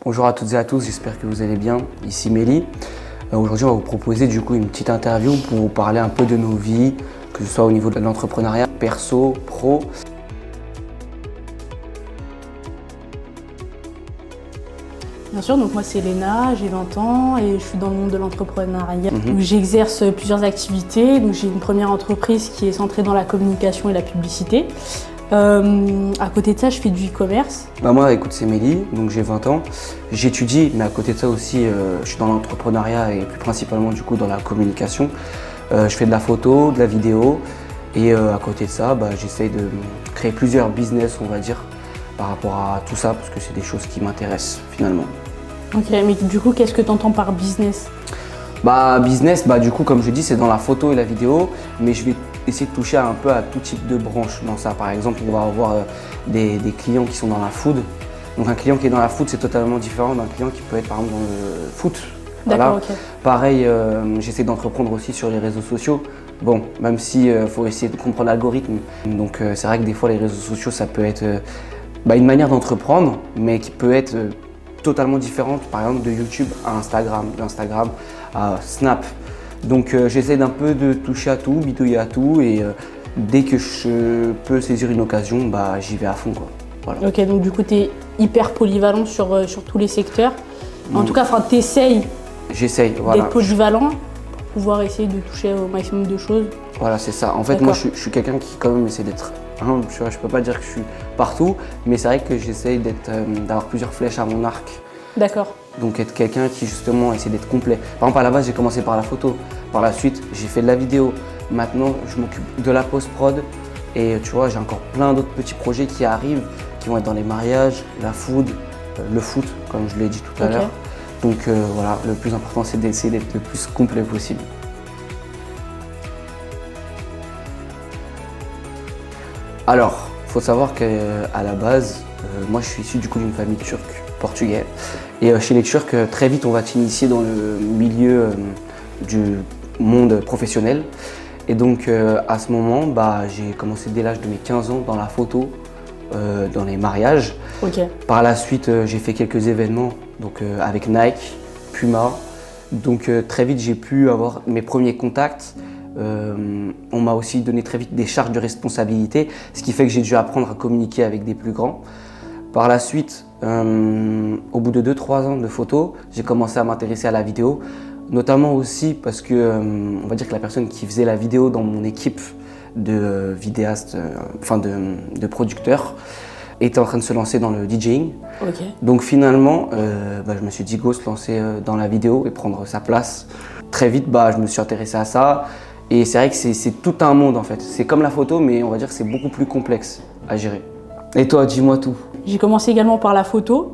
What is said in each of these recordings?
Bonjour à toutes et à tous, j'espère que vous allez bien. Ici Mélie. Aujourd'hui, on va vous proposer du coup une petite interview pour vous parler un peu de nos vies, que ce soit au niveau de l'entrepreneuriat, perso, pro. Bien sûr, donc moi c'est Léna, j'ai 20 ans et je suis dans le monde de l'entrepreneuriat. J'exerce plusieurs activités. Donc j'ai une première entreprise qui est centrée dans la communication et la publicité. À côté de ça, je fais du e-commerce. Moi, écoute, c'est Mélie, donc j'ai 20 ans. J'étudie, mais à côté de ça aussi, je suis dans l'entrepreneuriat et plus principalement du coup dans la communication. Je fais de la photo, de la vidéo et à côté de ça, j'essaye de créer plusieurs business, on va dire, par rapport à tout ça, parce que c'est des choses qui m'intéressent finalement. Ok, mais du coup, qu'est-ce que tu entends par business? Business, du coup, comme je dis, c'est dans la photo et la vidéo, mais je vais essayer de toucher un peu à tout type de branche dans ça. Par exemple, on va avoir des clients qui sont dans la food. Donc un client qui est dans la food, c'est totalement différent d'un client qui peut être par exemple dans le foot. D'accord, Voilà. ok. Pareil, j'essaie d'entreprendre aussi sur les réseaux sociaux. Bon, même si faut essayer de comprendre l'algorithme. Donc c'est vrai que des fois, les réseaux sociaux, ça peut être une manière d'entreprendre, mais qui peut être totalement différente, par exemple de YouTube à Instagram, d'Instagram à Snap. Donc j'essaie d'un peu de toucher à tout, bidouiller à tout et dès que je peux saisir une occasion, j'y vais à fond, quoi. Voilà. Ok, donc du coup, tu es hyper polyvalent sur tous les secteurs. En tout cas, tu essayes voilà. d'être polyvalent pour pouvoir essayer de toucher au maximum de choses. Voilà, c'est ça. En fait, moi, je suis quelqu'un qui quand même essaie d'être humble. Je peux pas dire que je suis partout, mais c'est vrai que j'essaie d'avoir plusieurs flèches à mon arc. D'accord. Donc être quelqu'un qui justement essaie d'être complet. Par exemple, à la base, j'ai commencé par la photo. Par la suite, j'ai fait de la vidéo. Maintenant, je m'occupe de la post-prod. Et tu vois, j'ai encore plein d'autres petits projets qui arrivent, qui vont être dans les mariages, la food, le foot, comme je l'ai dit tout à l'heure. Donc voilà, le plus important, c'est d'essayer d'être le plus complet possible. Alors, il faut savoir qu'à la base, moi, je suis issu du coup d'une famille turque, portugais. Et chez les Turcs, très vite, on va t'initier dans le milieu du monde professionnel. Et donc, à ce moment, j'ai commencé dès l'âge de mes 15 ans dans la photo, dans les mariages. Ok. Par la suite, j'ai fait quelques événements donc, avec Nike, Puma. Donc, très vite, j'ai pu avoir mes premiers contacts. On m'a aussi donné très vite des charges de responsabilité, ce qui fait que j'ai dû apprendre à communiquer avec des plus grands. Par la suite, au bout de 2-3 ans de photos, j'ai commencé à m'intéresser à la vidéo, notamment aussi parce que, on va dire que la personne qui faisait la vidéo dans mon équipe de vidéastes, de producteurs, était en train de se lancer dans le DJing. Ok. Donc finalement, je me suis dit go se lancer dans la vidéo et prendre sa place. Très vite, je me suis intéressé à ça. Et c'est vrai que c'est tout un monde en fait. C'est comme la photo, mais on va dire que c'est beaucoup plus complexe à gérer. Et toi, dis-moi tout. J'ai commencé également par la photo.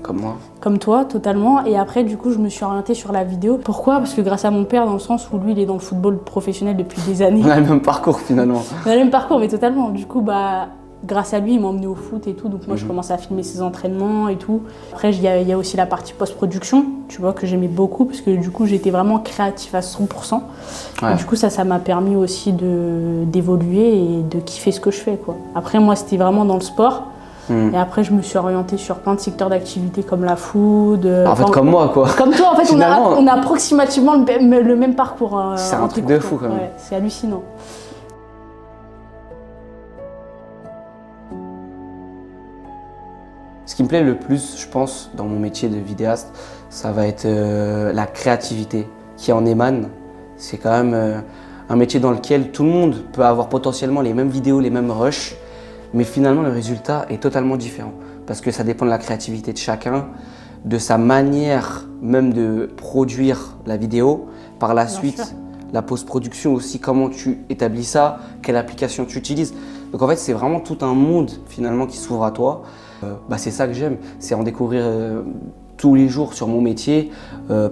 Comme moi. Comme toi, totalement. Et après, du coup, je me suis orientée sur la vidéo. Pourquoi? Parce que grâce à mon père, dans le sens où lui, il est dans le football professionnel depuis des années. On a le même parcours finalement. On a le même parcours, mais totalement. Du coup, grâce à lui, il m'a emmené au foot et tout. Donc moi, je commençais à filmer ses entraînements et tout. Après, il y a aussi la partie post-production, tu vois, que j'aimais beaucoup parce que du coup, j'étais vraiment créatif à 100%. Ouais. Et du coup, ça m'a permis aussi d'évoluer et de kiffer ce que je fais, quoi. Après, moi, c'était vraiment dans le sport. Et après, je me suis orientée sur plein de secteurs d'activité comme la food. En fait, comme moi, quoi. Comme toi, en fait, on Finalement, a approximativement le même parcours. C'est un truc de fou, quand même. Ouais, c'est hallucinant. Ce qui me plaît le plus, je pense, dans mon métier de vidéaste, ça va être la créativité qui en émane. C'est quand même un métier dans lequel tout le monde peut avoir potentiellement les mêmes vidéos, les mêmes rushs, mais finalement le résultat est totalement différent parce que ça dépend de la créativité de chacun, de sa manière même de produire la vidéo. Par la suite, la post-production aussi, comment tu établis ça, quelle application tu utilises. Donc en fait, c'est vraiment tout un monde finalement qui s'ouvre à toi. C'est ça que j'aime, c'est en découvrir tous les jours sur mon métier,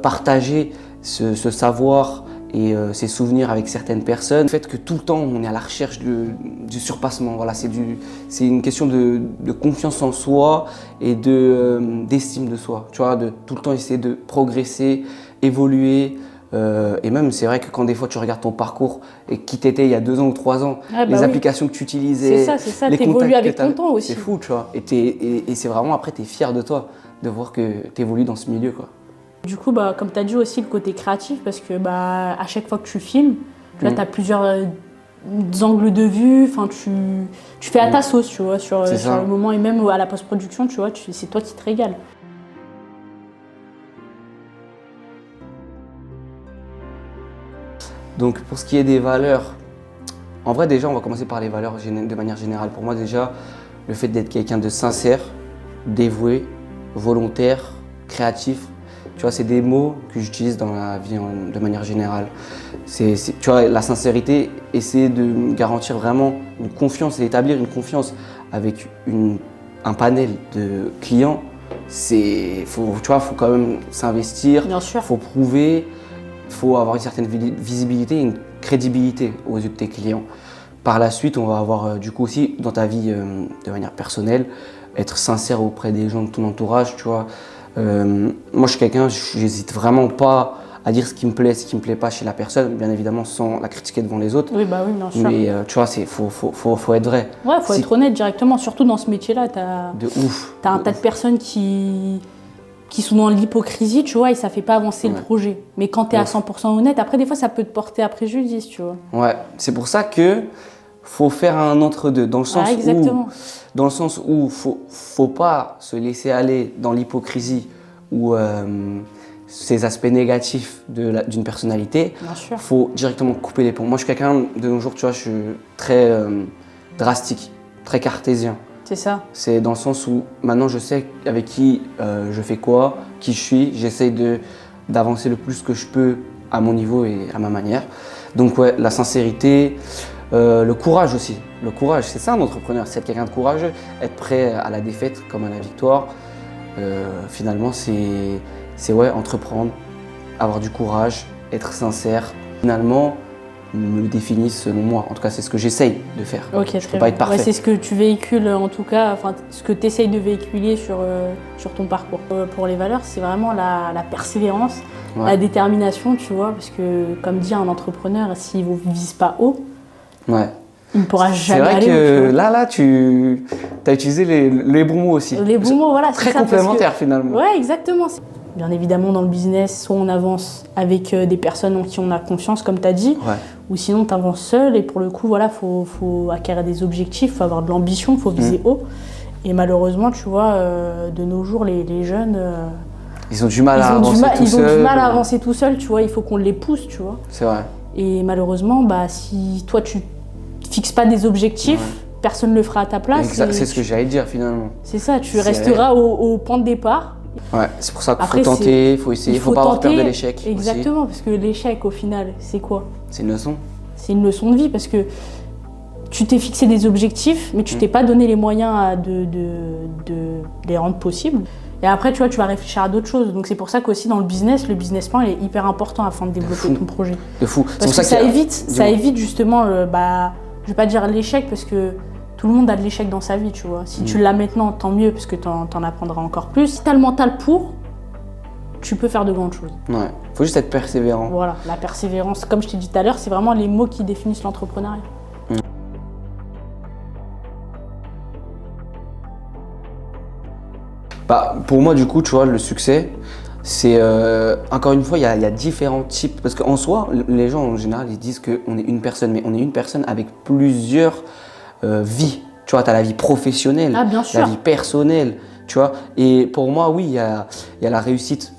partager ce savoir et ses souvenirs avec certaines personnes. Le fait que tout le temps on est à la recherche du surpassement, voilà, c'est une question de confiance en soi et d'estime de soi, tu vois, de tout le temps essayer de progresser, évoluer. Et même c'est vrai que quand des fois tu regardes ton parcours et qui t'étais il y a 2 ans ou 3 ans, les applications que tu utilisais, c'est ça, les t'évolues contacts avec ton temps aussi. C'est fou, tu vois. Et c'est vraiment après t'es fier de toi de voir que tu évolues dans ce milieu, quoi. Du coup, bah, comme tu as dit aussi, le côté créatif, parce que bah, à chaque fois que tu filmes, là, tu as plusieurs angles de vue, tu fais à ta sauce, tu vois, sur le moment, et même à la post-production, tu vois, c'est toi qui te régales. Donc pour ce qui est des valeurs, en vrai déjà on va commencer par les valeurs de manière générale. Pour moi déjà, le fait d'être quelqu'un de sincère, dévoué, volontaire, créatif, tu vois, c'est des mots que j'utilise dans la vie de manière générale. Tu vois, la sincérité, essayer de garantir vraiment une confiance et d'établir une confiance avec un panel de clients. Tu vois, faut quand même s'investir, faut prouver. Il faut avoir une certaine visibilité et une crédibilité aux yeux de tes clients. Par la suite, on va avoir du coup aussi dans ta vie de manière personnelle, être sincère auprès des gens de ton entourage, tu vois. Moi, je suis quelqu'un, j'hésite vraiment pas à dire ce qui me plaît pas chez la personne, bien évidemment sans la critiquer devant les autres. Oui, bah oui, bien sûr. Mais tu vois, faut être vrai. Ouais, faut être honnête directement, surtout dans ce métier-là. De ouf. T'as un tas de personnes qui sont dans l'hypocrisie, tu vois, et ça fait pas avancer le projet. Mais quand tu es à 100% honnête, après, des fois, ça peut te porter à préjudice, tu vois. Ouais, c'est pour ça que faut faire un entre-deux, dans le sens où faut pas se laisser aller dans l'hypocrisie ou ces aspects négatifs d'une personnalité. Bien sûr. Faut directement couper les ponts. Moi, je suis quelqu'un, de nos jours, tu vois, je suis très drastique, très cartésien. C'est ça. C'est dans le sens où maintenant je sais avec qui je fais quoi, qui je suis. J'essaye d'avancer le plus que je peux à mon niveau et à ma manière. Donc ouais, la sincérité, le courage aussi. Le courage, c'est ça un entrepreneur, c'est être quelqu'un de courageux, être prêt à la défaite comme à la victoire. Finalement, c'est ouais, entreprendre, avoir du courage, être sincère. Finalement, me définissent selon moi. En tout cas, c'est ce que j'essaye de faire. Okay, je peux pas être parfait. Ouais, c'est ce que tu véhicules, en tout cas, ce que tu essayes de véhiculer sur ton parcours. Pour les valeurs, c'est vraiment la persévérance, la détermination, tu vois, parce que, comme dit un entrepreneur, s'il ne vise pas haut, il ne pourra jamais aller haut. C'est vrai que là, tu as utilisé les bons mots aussi. Les bons mots, voilà, c'est très complémentaire finalement. Ouais, exactement. Bien évidemment, dans le business, soit on avance avec des personnes en qui on a confiance, comme tu as dit, ou sinon tu avances seul. Et pour le coup, voilà, faut acquérir des objectifs, il faut avoir de l'ambition, il faut viser haut. Et malheureusement, tu vois, de nos jours, les jeunes... ils ont du mal à avancer tout seuls. Ils ont du mal à avancer tout seuls, tu vois, il faut qu'on les pousse, tu vois. C'est vrai. Et malheureusement, bah, si toi, tu fixes pas des objectifs, personne ne le fera à ta place. C'est ce que j'allais dire, finalement. C'est ça, tu resteras au point de départ. Ouais, c'est pour ça qu'il faut tenter, il faut essayer, il faut pas avoir peur de l'échec. Exactement, parce que l'échec, au final, c'est quoi? C'est une leçon. C'est une leçon de vie, parce que tu t'es fixé des objectifs, mais tu t'es pas donné les moyens de les rendre possibles. Et après, tu vois, tu vas réfléchir à d'autres choses. Donc c'est pour ça qu'aussi dans le business plan est hyper important afin de développer ton projet. De fou. Parce que ça évite justement, je vais pas dire l'échec, parce que tout le monde a de l'échec dans sa vie, tu vois. Si tu l'as maintenant, tant mieux, parce que t'en apprendras encore plus. Si t'as le mental pour, tu peux faire de grandes choses. Ouais, faut juste être persévérant. Voilà, la persévérance, comme je t'ai dit tout à l'heure, c'est vraiment les mots qui définissent l'entrepreneuriat. Bah, pour moi, du coup, tu vois, le succès, c'est encore une fois, il y a différents types. Parce qu'en soi, les gens en général, ils disent qu'on est une personne, mais on est une personne avec plusieurs vies. Tu vois, tu as la vie professionnelle, la vie personnelle, tu vois. Et pour moi, oui, il y a la réussite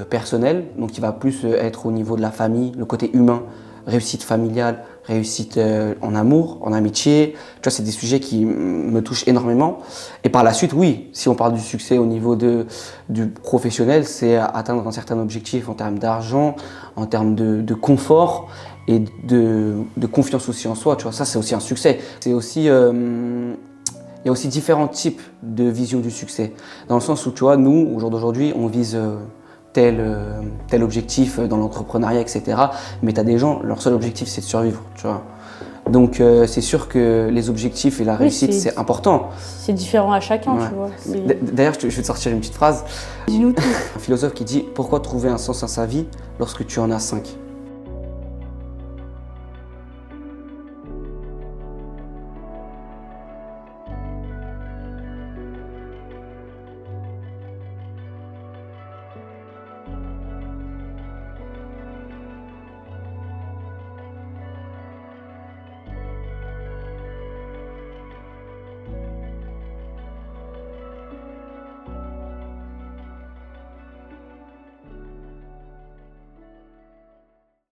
personnelle, donc qui va plus être au niveau de la famille, le côté humain, réussite familiale, réussite en amour, en amitié. Tu vois, c'est des sujets qui me touchent énormément. Et par la suite, oui, si on parle du succès au niveau du professionnel, c'est atteindre un certain objectif en termes d'argent, en termes de confort et de confiance aussi en soi. Tu vois, ça, c'est aussi un succès. C'est aussi... il y a aussi différents types de vision du succès. Dans le sens où, tu vois, nous, au jour d'aujourd'hui, on vise... tel objectif dans l'entrepreneuriat, etc. Mais tu as des gens, leur seul objectif, c'est de survivre, tu vois. Donc, c'est sûr que les objectifs et la réussite, c'est important. C'est différent à chacun, tu vois. D'ailleurs, je vais te sortir une petite phrase. Dis-nous tout. Un philosophe qui dit « Pourquoi trouver un sens à sa vie lorsque tu en as 5 ?»